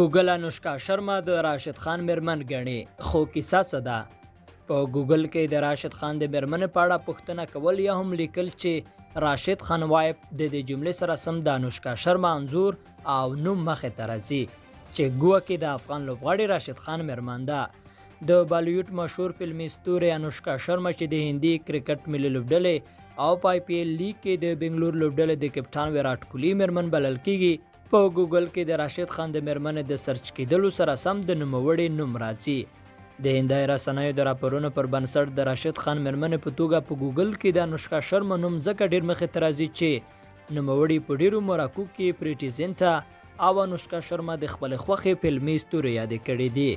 ګوګل انوشکا شرما د راشد خان میرمن ګڼي، خو کیسه څه ده؟ په ګوګل کې د راشد خان د میرمنې په اړه پوښتنه کول یا هم لیکل چې راشد خان وایب د دې جملې سره سم د انوشکا شرما انځور او نوم مخې ته راځي چې ګویا کې د افغان لوبغاړي راشد خان میرمن ده. د بالیوډ مشهور فلمي ستوري انوشکا شرما چې د هندي کرکټ ملي لوبډلې او په آی پی ایل لیګ کې د بنگلور لوبډلې د کپټان ویرات کوهلی میرمن بلل کیږي. په ګوګل کې د راشد خان د میرمنې د سرچ کېدلو سره سم د نوموړي نوم راځي. د هندي رسنیو د راپورونو پر بنسټ د راشد خان میرمنې په توګه په ګوګل کې د انوشکا شرما نوم ځکه ډیر مخې ته راځي چې نوموړي په ډیرو مراکو کې پریټي زینټا او انوشکا شرما د خپل خوښې فلمي ستوري یادې کړې دي.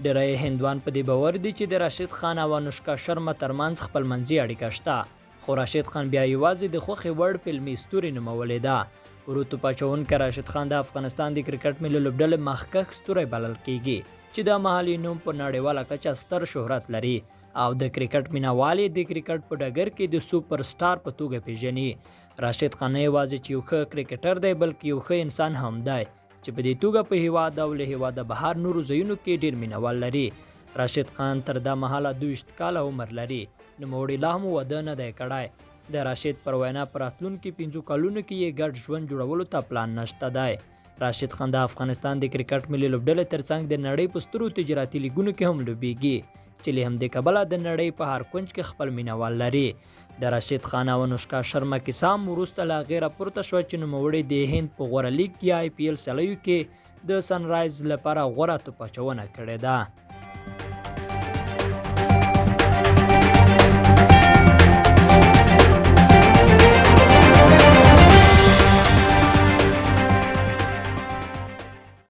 ډیری هندوان په دې باور دي چې د راشد خان او انوشکا شرما ترمنځ خپلمنځي اړیکه شته، خو راشد خان بیا یوازې د خوښې وړ فلمي ستوري نومولې ده. وروتو پاچونکی راشد خان د افغانستان د کرکټ ملي لوبډلې مخکښ ستوری بلل کیږي چې د محلي نوم په نړیواله کچه ستر شهرت لري او د کرکټ مینوال د کرکټ په ډګر کې د سوپر سټار په توګه پیژني. راشد خان یوازې چې یو ښه کرکټر دی بلکې یو ښه انسان هم دی چې په دې توګه په هیواد او له هیواده بهر نورو ځایونو کې ډیر مینوال لري. راشد خان تر دا مهاله 22 کاله عمر لري، نوموړي لا هم واده نه دی کړی. د راشد پر وینا په راتلونکي 5 کلونو کې یې ګډ ژوند جوړولو ته پلان نشته دی. راشد خان د افغانستان د کرکټ ملي لوبډلې ترڅنګ د نړۍ په سترو تجارتي لیګونو کې هم لوبیږي چې له همدې کبله د نړۍ په هر کونج کې خپل مینوال لري. د راشد خان او انوشکا شرما کیسه هم وروسته له هغې راپورته شوه چې نوموړي د هند په غوره لیګ یا آی پی ایل سیالیو کې د سنرایز لپاره غوره توپ اچونه کړې ده.